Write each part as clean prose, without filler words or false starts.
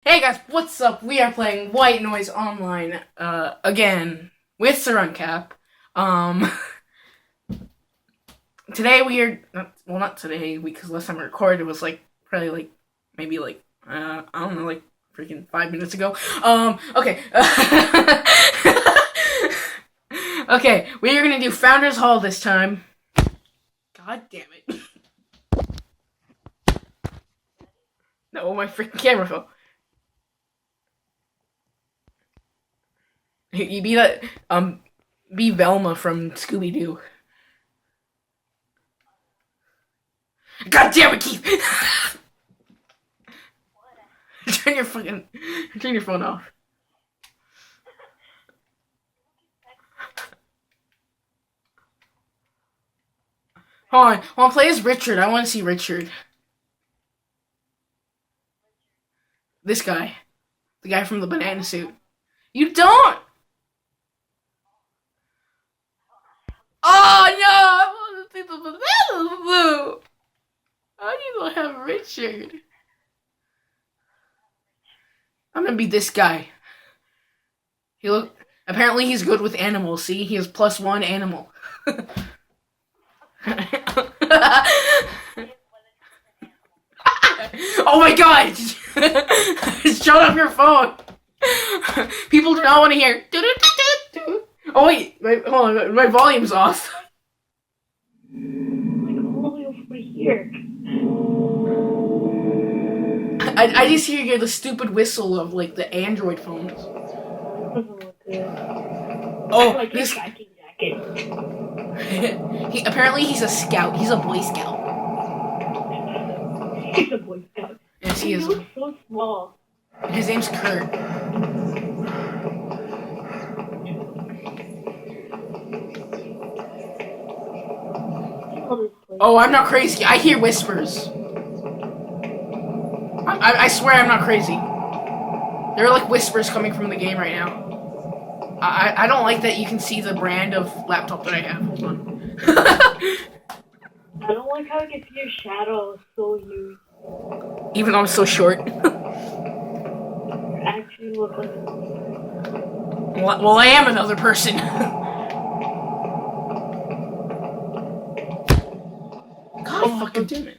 Hey guys, what's up? We are playing White Noise Online, again, with Suruncap. Um, today we are, not today, because last time I recorded it was probably maybe I don't know, freaking 5 minutes ago. Okay. Okay, we are gonna do Founders Hall this time. God damn it. No, my freaking camera fell. You be that, be Velma from Scooby-Doo. God damn it, Keith! Turn your phone off. Hold on, play as Richard. I want to see Richard. This guy. The guy from the banana suit. You don't! Oh no! I want to see the banana suit! How do you not have Richard? I'm gonna be this guy. Apparently he's good with animals, see? He has +1 animal. Oh my god! Shut off your phone! People do not want to hear. Oh wait, hold on, my volume's off. Like all the way over here. I just hear the stupid whistle of the Android phones. Doesn't look good. Oh, Like this hiking jacket. apparently he's a scout. He's a Boy Scout. He's a Boy Scout. Yes, he is. He looks so small. His name's Kurt. Oh, I'm not crazy. I hear whispers. I swear I'm not crazy. There are whispers coming from the game right now. I don't like that you can see the brand of laptop that I have. Hold on. I don't like how you can see your shadow so huge. Even though I'm so short. You actually look like Well, I am another person. God fucking damn it.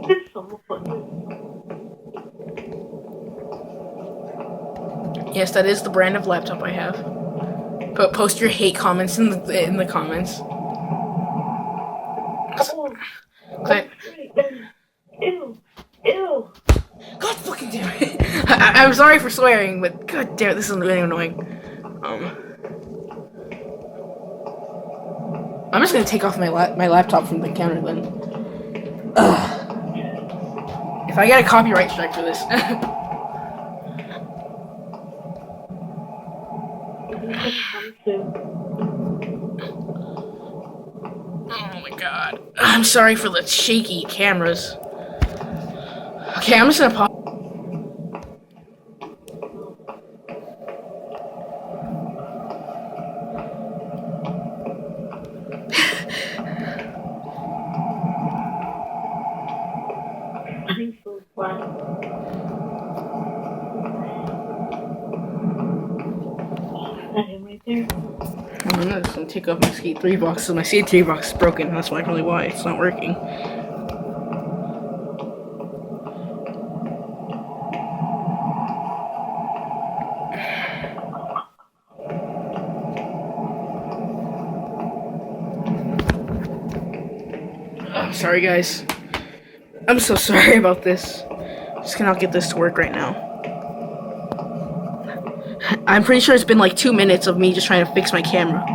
This is so fun. Yes, that is the brand of laptop I have. But post your hate comments in the comments. Oh, Okay. Ew. Ew. God fucking damn it. I'm sorry for swearing, but god damn it, this is really annoying. I'm just gonna take off my laptop from the counter then. Ugh. If I get a copyright strike for this. Oh my god. I'm sorry for the shaky cameras. Okay, I'm just gonna pause. I'm so flat. That him right there. I'm just gonna take off my Skate 3 box. So my Skate 3 box is broken. That's probably why it's not working. I'm sorry, guys. I'm so sorry about this. Just cannot get this to work right now. I'm pretty sure it's been 2 minutes of me just trying to fix my camera.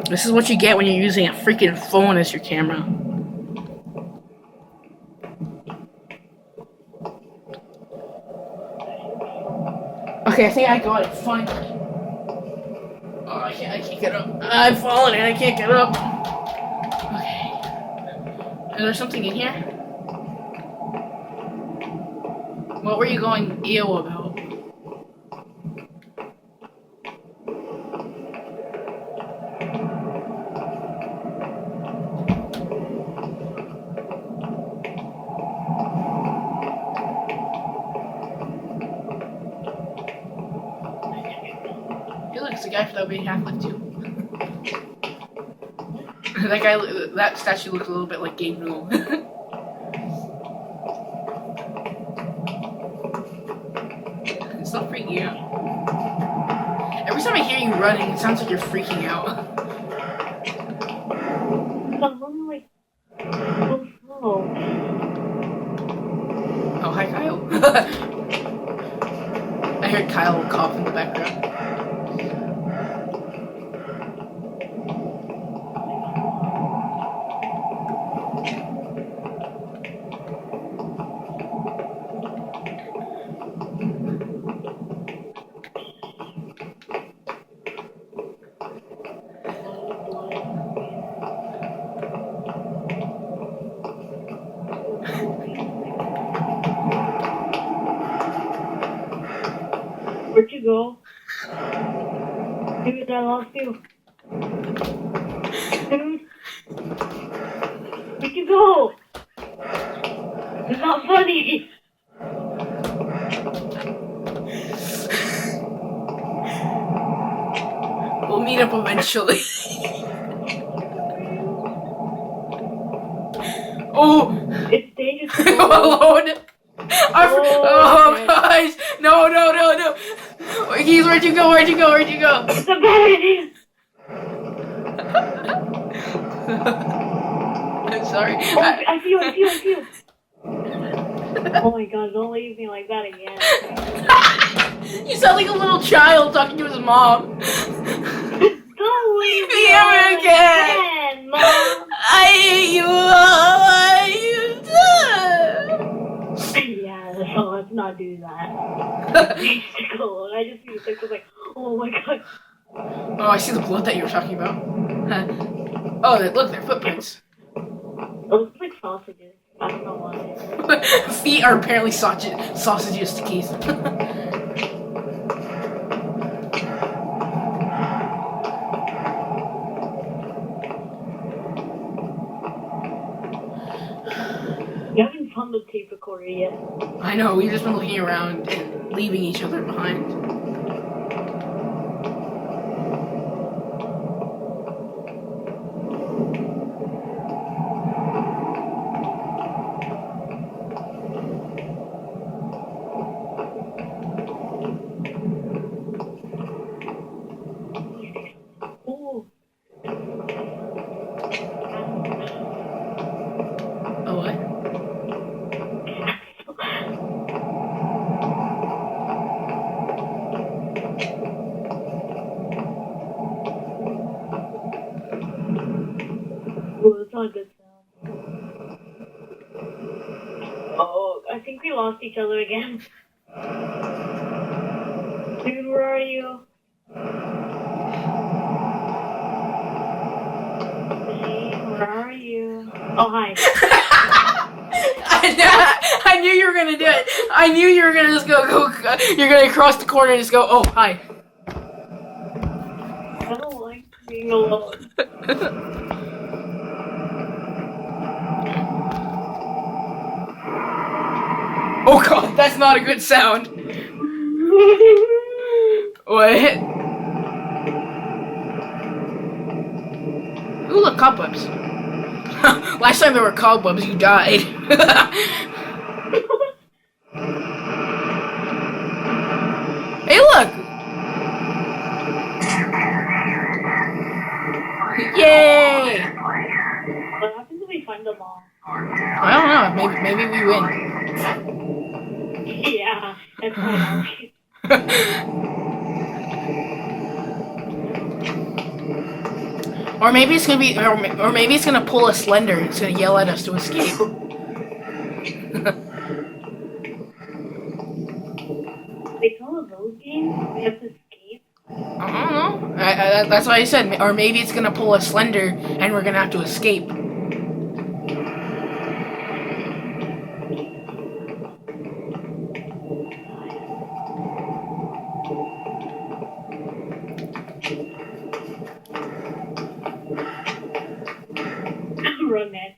This is what you get when you're using a freaking phone as your camera. Okay, I think I got it. Finally. Oh, I can't get up. I'm falling and I can't get up. Okay. Is there something in here? What were you going ew about? guy that we have with too. That guy, that statue looks a little bit like Gabe Newell. Stop freaking out. Every time I hear you running, it sounds like you're freaking out. I'm running like so slow. Oh, hi, Kyle. I heard Kyle cough in the background. Where'd you go? Dude, I lost you. Dude. Where'd you go? It's not funny. We'll meet up eventually. Oh! It's dangerous to I'm go alone! Oh, guys! No! Keys, where'd you go? It's a bad idea. I'm sorry. Oh, I see you. Oh my god, don't leave me like that again. You sound like a little child talking to his mom. Don't leave me ever again, Mom. I hate you all. Yeah, so let's not do that. Stick alone. I just see the stick was like, oh my god. Oh, I see the blood that you were talking about. Oh, look, they're footprints. It looks like sausages. I don't know why. Feet are apparently sausages to Keith. You haven't found the tape recorder yet. I know, we've just been looking around and leaving each other behind. Oh. Oh, what? Oh, that's not a good sound. Oh, I think we lost each other again. Dude, where are you? Where are you? Oh, hi. I knew you were gonna do it. I knew you were gonna just go. You're gonna cross the corner and just go. Oh, hi. I don't like being alone. Oh god, that's not a good sound. What? Ooh, look, cobwebs. Last time there were cobwebs, you died. Hey, look! Yay! What happens if we find them all? I don't know. Maybe we win. Yeah, that's fine. Or maybe it's gonna be, or maybe it's gonna pull a Slender. It's gonna yell at us to escape. Like all of those games, we have to escape. I don't know. That's what I said. Or maybe it's gonna pull a Slender, and we're gonna have to escape. Run, man.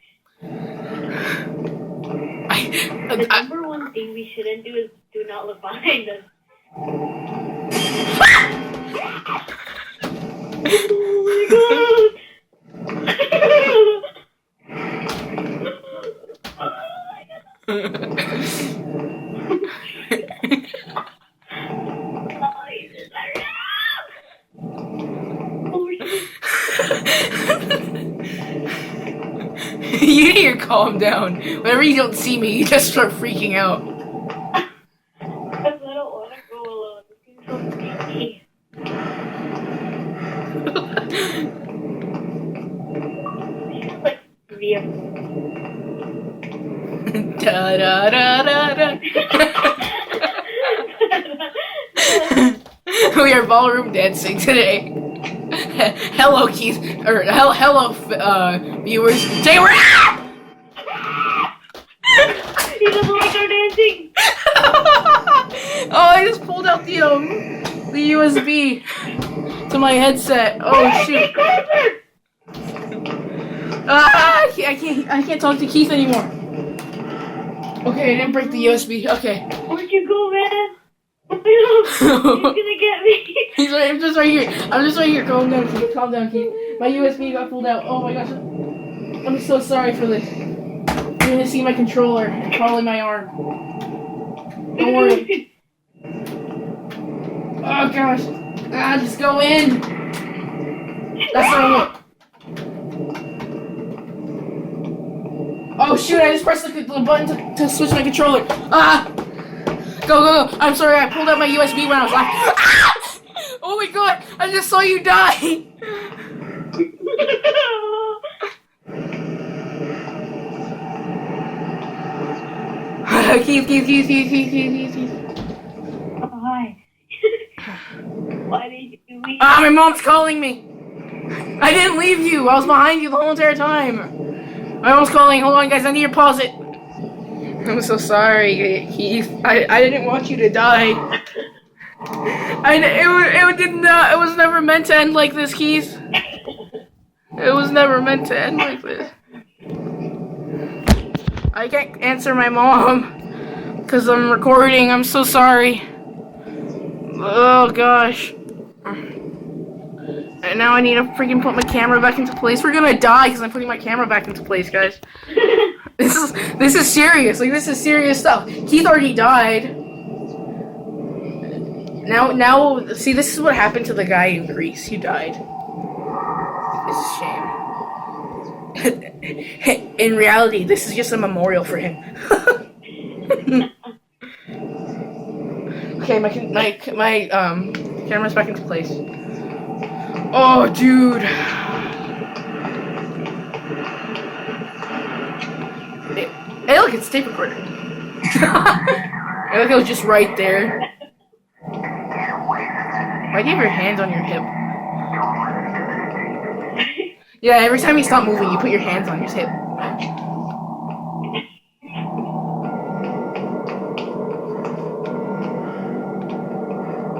The number one thing we shouldn't do is do not look behind us. Oh my You need to calm down. Whenever you don't see me, you just start freaking out. Because I don't want to go alone. This game's so sneaky. Like, Da da da da da. We are ballroom dancing today. Hello, Keith, or hello, viewers. Today we're He doesn't like our dancing. Oh, I just pulled out the USB to my headset. Oh shoot! Ah, I can't talk to Keith anymore. Okay, I didn't break the USB. Okay. Where'd you go, man? He's gonna get me. I'm just right here. I'm just right here. Calm down, Keith. Calm down, Keith. My USB got pulled out. Oh my gosh. I'm so sorry for this. You're gonna see my controller crawling my arm. Don't worry. Oh gosh. Ah, just go in. That's what I want. Oh shoot, I just pressed the button to switch my controller. Ah! Go, go, go. I'm sorry, I pulled out my USB when I was like, ah! Oh my god, I just saw you die. Keith. Oh, hi. Why did you leave? Ah, my mom's calling me. I didn't leave you. I was behind you the whole entire time. My mom's calling. Hold on, guys. I need to pause it. I'm so sorry, Keith. I didn't want you to die. It did not. It was never meant to end like this, Keith. It was never meant to end like this. I can't answer my mom because I'm recording. I'm so sorry. Oh gosh. And now I need to freaking put my camera back into place. We're gonna die because I'm putting my camera back into place, guys. This is serious. Like, this is serious stuff. Keith already died. Now, see, this is what happened to the guy in Greece. He died. It's a shame. In reality, this is just a memorial for him. Okay, my camera's back into place. Oh, dude. Hey, look, it's tape recorder. Hey, look, it was just right there. Why do you have your hands on your hip? Yeah, every time you stop moving, you put your hands on your hip.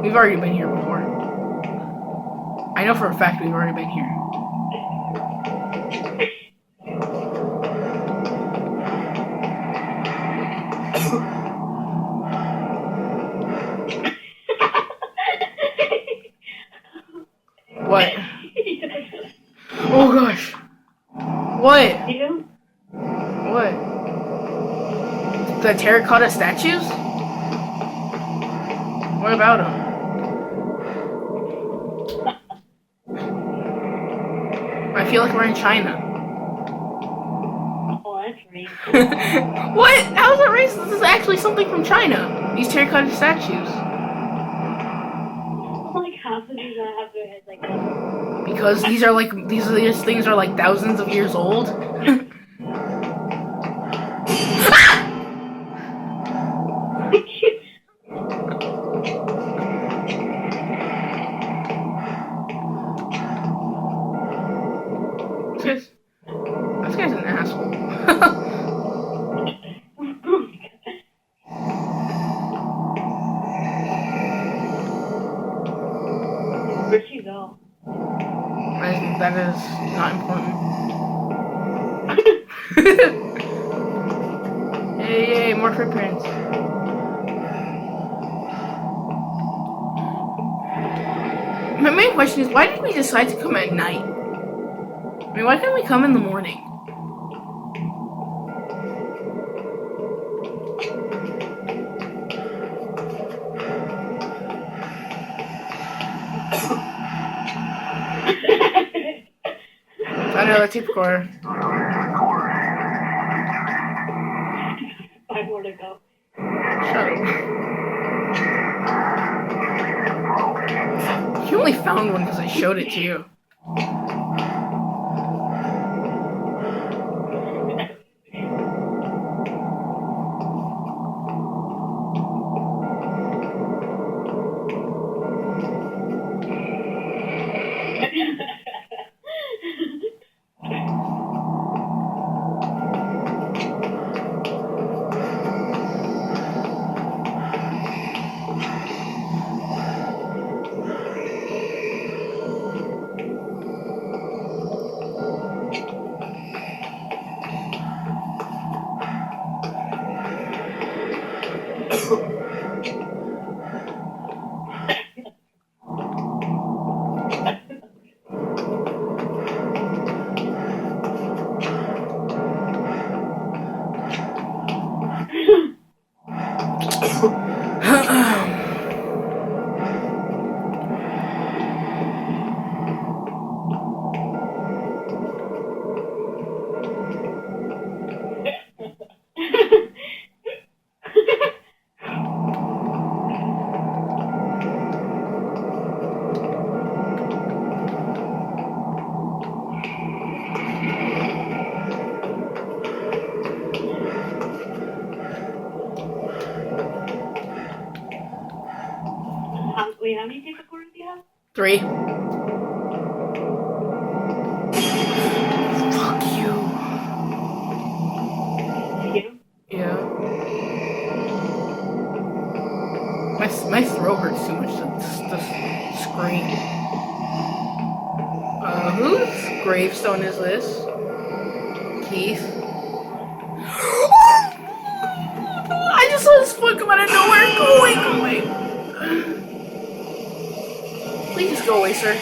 We've already been here before. I know for a fact we've already been here. What? Oh gosh. What? You? What? The terracotta statues? What about them? I feel like we're in China. Oh, that's racist. What? How is that racist? This is actually something from China. These terracotta statues. Like half of these have their heads like this. Because these things are like thousands of years old. This guy's an asshole. Where'd she go? That is not important. Yay, more footprints. My main question is, why did we decide to come at night? I mean, why couldn't we come in the morning? I know, the tape recorder. 5 more to go. Shut up. You only found one because I showed it to you. Wait, how many tape recorders do you have? 3. Fuck you. You? Yeah. My throat hurts too much to scream. Whose gravestone is this? Keith. I just saw his foot come out of nowhere. Go away, go away. Please just go away, sir.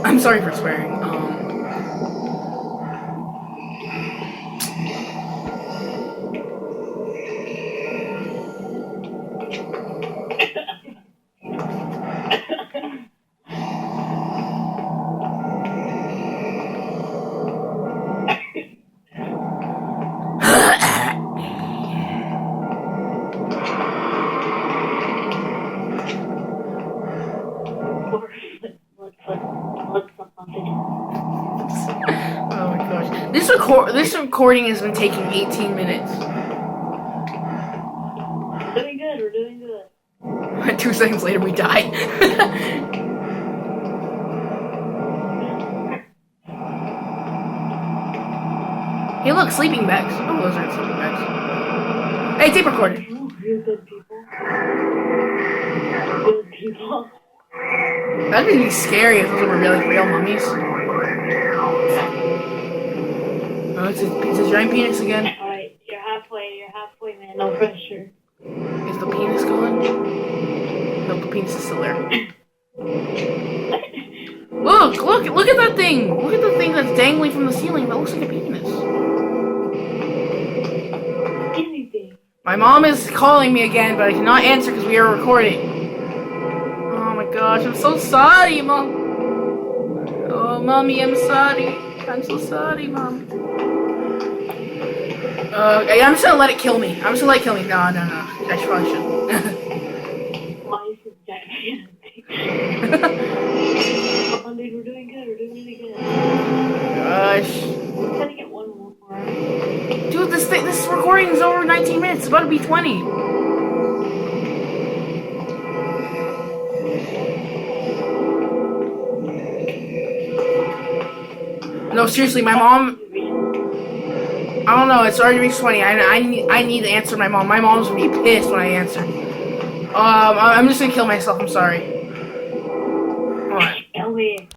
I'm sorry for swearing. Oh my gosh. This recording has been taking 18 minutes. We're doing good, we're doing good. 2 seconds later, we die. Hey, look, sleeping bags. Oh, those aren't sleeping bags. Hey, tape recorder. Oh, you're good people. Good people. That'd be scary if those were really real mummies. Oh, it's a giant penis again. Alright, you're halfway, man. No pressure. Is the penis gone? No, the penis is still there. Look at that thing! Look at the thing that's dangling from the ceiling. That looks like a penis. Anything. My mom is calling me again, but I cannot answer because we are recording. Oh my gosh, I'm so sorry, Mom. Oh, Mommy, I'm sorry. I'm so sorry, Mom. I'm just gonna let it kill me. I'm just gonna let it kill me. No. I probably shouldn't. Why is this gigantic? Come on, dude, we're doing good. We're doing really good. Gosh. We're trying to get one more. Dude, this recording is over 19 minutes. It's about to be 20. No, seriously, my mom... I don't know. It's already reached 20. I need to answer my mom. My mom's gonna be pissed when I answer. I'm just gonna kill myself. I'm sorry. Alright. Kill me.